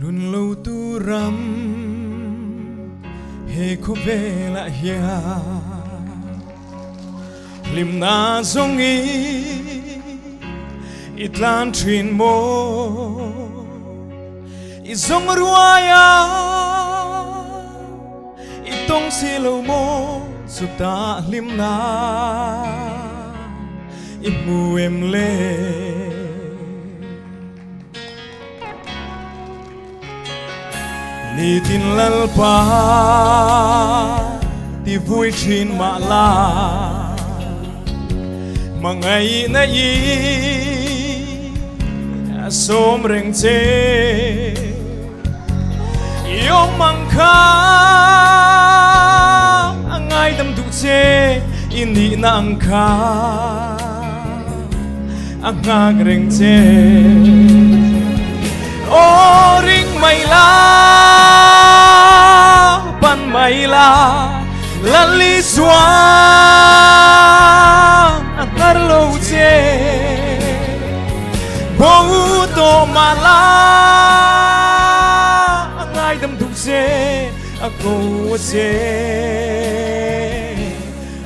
luôn lâu tu rắm he có về lại hiền lim na zong ít lan truyền mô ít zong ruaya ít tông si lâu mô su ta lim na ít mu em lê ni tin lal pa ti vui trên mạ la mà ngày nay sớm rèn chế yêu mang khá ngày đâm đủ chế in đi nang khá ngang rèn chế ô ring mày la pan mày la lan li xóa tar lâu chế bố tô mà la ngay đâm thùng chế cô chế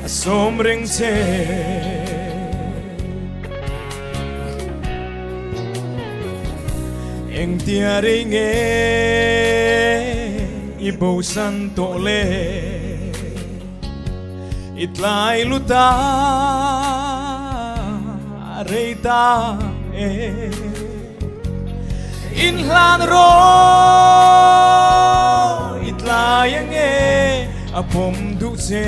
xóm rèn chế anh tia đi nghe ibo san to le itlai luta reita in lan ro itlai nge apom du che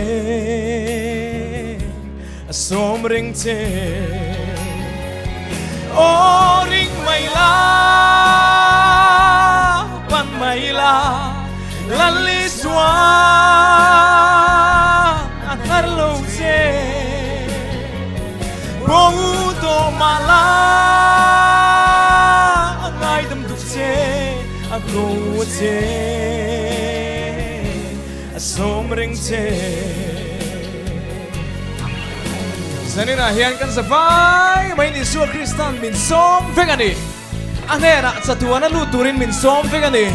som ring che o ring mai la pan mai la lan li xóa tar lâu che bố tô mà la ngay đâm đục che cô che xóm rèn che Sani na hian kan sa vai mai ni Su Kristan min som vegani anera chatuana lu turin min som vegani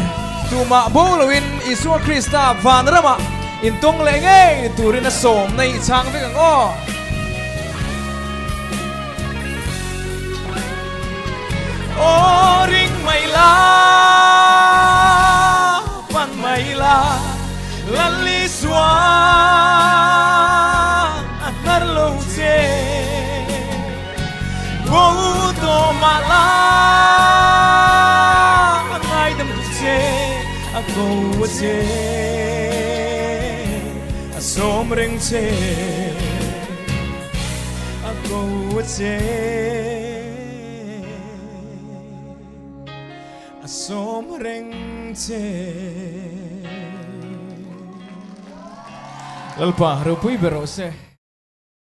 tuma bolowin Isu Krista van rama in tong lenge turin na som nei chang vegang o o ring mai la pan mai la lan li xóa tar lâu che bố tô mà la ngay đâm che cô che xóm rèn che cô che xóm rèn che lalpa rupui berose